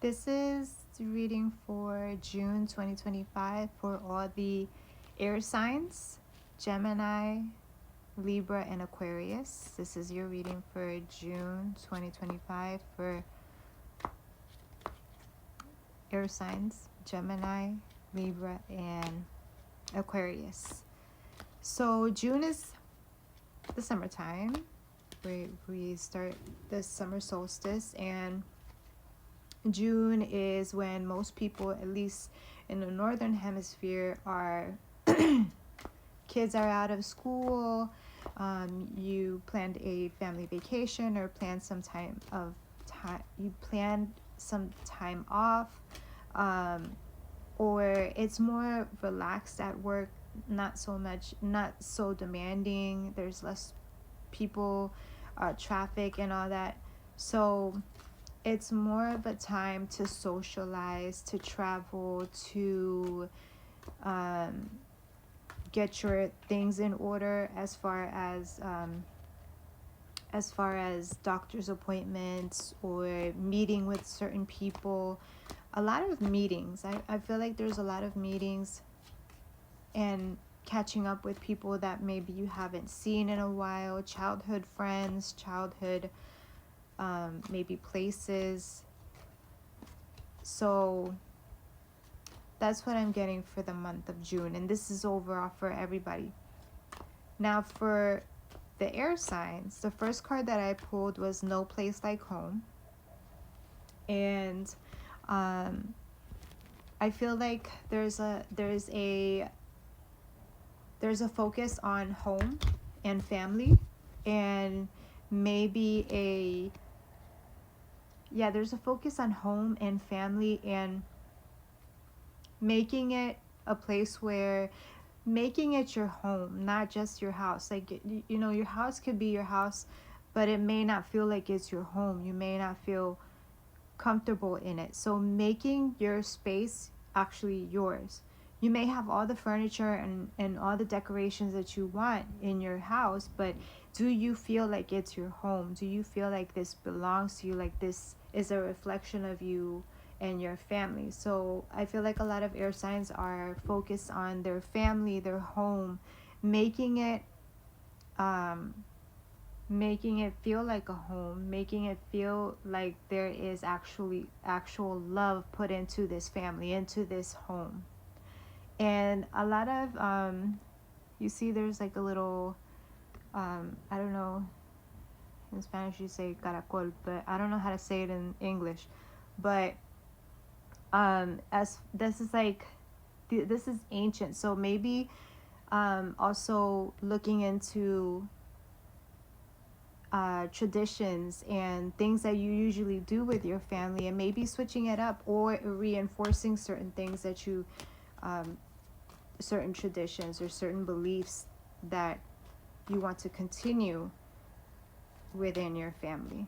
This is the reading for June 2025 for all the air signs: Gemini, Libra, and Aquarius. This is your reading for June 2025 for air signs: Gemini, Libra, and Aquarius. So June is the summertime. We start the summer solstice, and June is when most people, at least in the northern hemisphere, are kids are out of school. You planned a family vacation or planned some time of time. You planned some time off, or it's more relaxed at work. Not so much, not so demanding. There's less people, traffic, and all that. So it's more of a time to socialize, to travel, to get your things in order as far as doctor's appointments or meeting with certain people. A lot of meetings. I feel like there's a lot of meetings and catching up with people that maybe you haven't seen in a while, childhood friends, childhood maybe places. So that's what I'm getting for the month of June, and this is overall for everybody. Now for the air signs, the first card that I pulled was No Place Like Home. And I feel like there's a focus on home and family, and maybe there's a focus on home and family, and making it a place where making it your home, not just your house. Like, your house could be your house, but it may not feel like it's your home. You may not feel comfortable in it. So making your space actually yours. You may have all the furniture and all the decorations that you want in your house, but do you feel like it's your home? Do you feel like this belongs to you, like this is a reflection of you and your family? So I feel like a lot of air signs are focused on their family, their home, making it feel like a home, making it feel like there is actual love put into this family, into this home. And a lot of you see there's like a little I don't know, in Spanish you say caracol, but I don't know how to say it in English. But as this is like this is ancient, so maybe also looking into traditions and things that you usually do with your family, and maybe switching it up or reinforcing certain things that you certain traditions or certain beliefs that you want to continue within your family.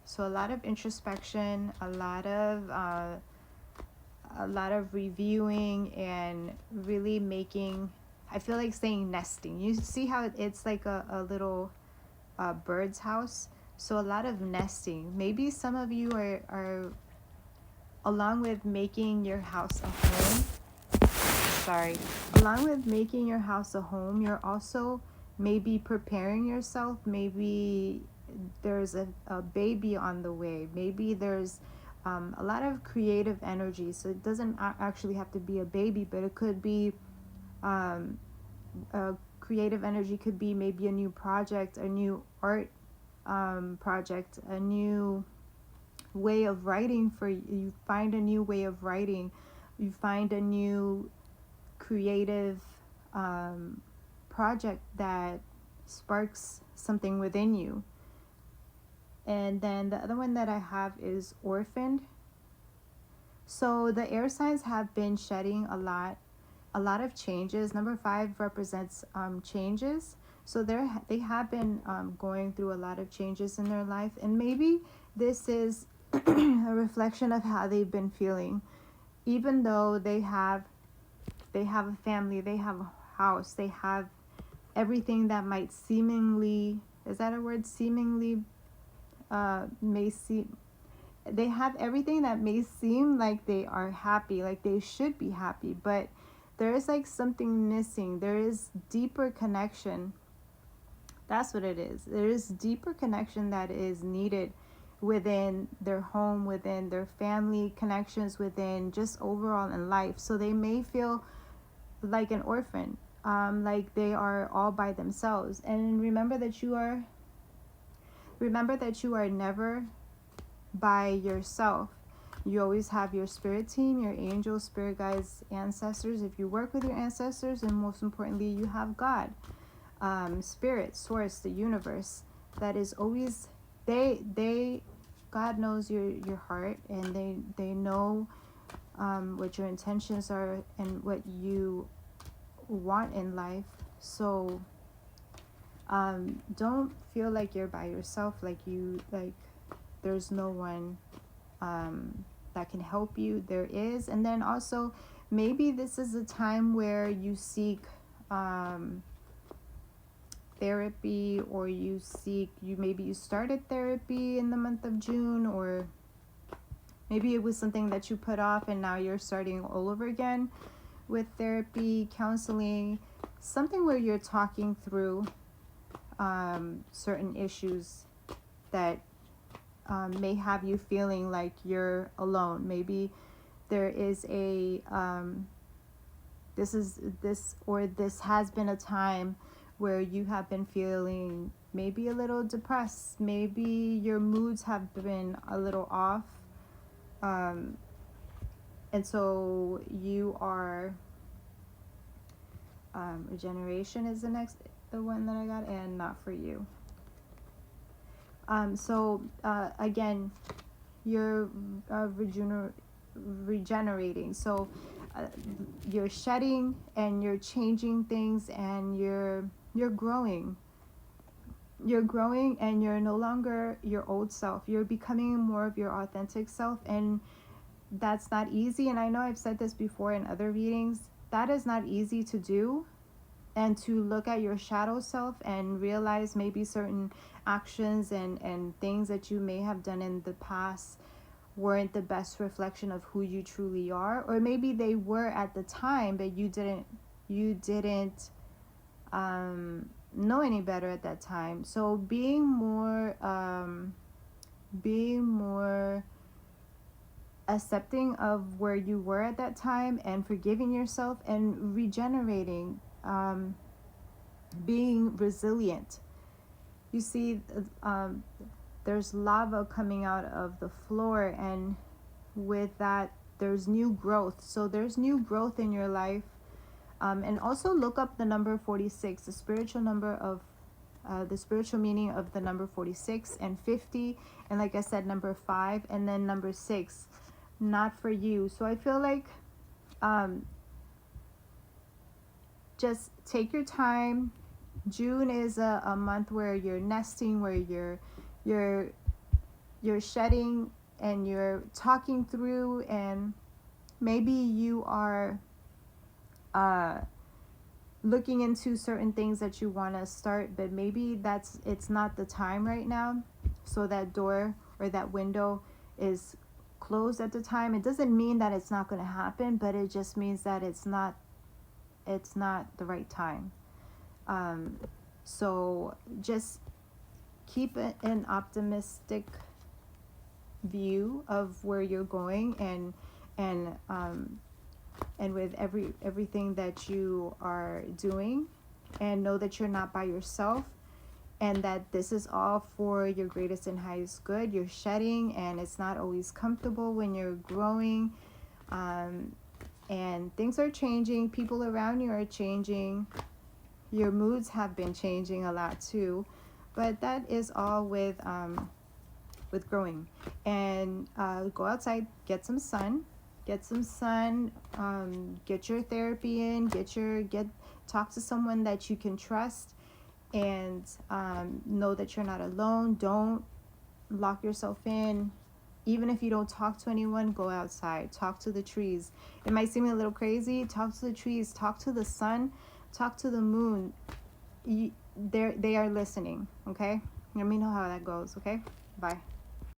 So a lot of introspection, a lot of reviewing, and really making, I feel like saying nesting. You see how it's like a little bird's house. So a lot of nesting. Maybe some of you are along with making your house a home. Along with making your house a home, you're also maybe preparing yourself. Maybe there's a baby on the way. Maybe there's a lot of creative energy. So it doesn't actually have to be a baby, but it could be a creative energy. Could be maybe a new project, a new art project, a new way of writing for you. You find a new way of writing. You find a new creative project that sparks something within you. And then the other one that I have is orphaned. So the air signs have been shedding a lot of changes. Number 5 represents changes. So they have been going through a lot of changes in their life, and maybe this is a reflection of how they've been feeling. Even though they have a family, they have a house, they have everything that might seemingly, is that a word, seemingly may seem, they have everything that may seem like they are happy, like they should be happy, but there is like something missing. There is deeper connection. That's what it is. There is deeper connection that is needed within their home, within their family connections, within just overall in life. So they may feel like an orphan, like they are all by themselves. And remember that you are never by yourself. You always have your spirit team, your angels, spirit guides, ancestors. If you work with your ancestors, and most importantly, you have God, spirit, source, the universe. That is always they. God knows your heart, and they know what your intentions are and what you want in life. So don't feel like you're by yourself, like there's no one that can help you. There is. And then also, maybe this is a time where you seek therapy, or maybe you started therapy in the month of June, or maybe it was something that you put off and now you're starting all over again with therapy, counseling, something where you're talking through certain issues that may have you feeling like you're alone. Maybe there is this has been a time where you have been feeling maybe a little depressed. Maybe your moods have been a little off. And so you are, regeneration is the one that I got, and not for you. Again, you're regenerating. So you're shedding and you're changing things, and you're growing. You're growing, and you're no longer your old self. You're becoming more of your authentic self, and that's not easy. And I know I've said this before in other readings. That is not easy to do. And to look at your shadow self and realize maybe certain actions and things that you may have done in the past weren't the best reflection of who you truly are, or maybe they were at the time, but you didn't know any better at that time. So being more accepting of where you were at that time, and forgiving yourself, and regenerating, being resilient. You see, there's lava coming out of the floor, and with that there's new growth. So there's new growth in your life. And also look up the number 46, the spiritual number of the spiritual meaning of the number 46 and 50, and like I said, number 5, and then number 6, not for you. So I feel like just take your time. June is a month where you're nesting, where you're shedding, and you're talking through, and maybe you are looking into certain things that you want to start, but maybe it's not the time right now. So that door or that window is closed at the time. It doesn't mean that it's not going to happen, but it just means that it's not the right time. So just keep an optimistic view of where you're going, and with everything that you are doing, and know that you're not by yourself, and that this is all for your greatest and highest good. You're shedding, and it's not always comfortable when you're growing, and things are changing. People around you are changing. Your moods have been changing a lot too, but that is all with growing. And go outside, get some sun, get your therapy in, talk to someone that you can trust, and know that you're not alone. Don't lock yourself in. Even if you don't talk to anyone, go outside, talk to the trees. It might seem a little crazy. Talk to the trees, talk to the sun, talk to the moon. They are listening. Okay, let me know how that goes. Okay, bye.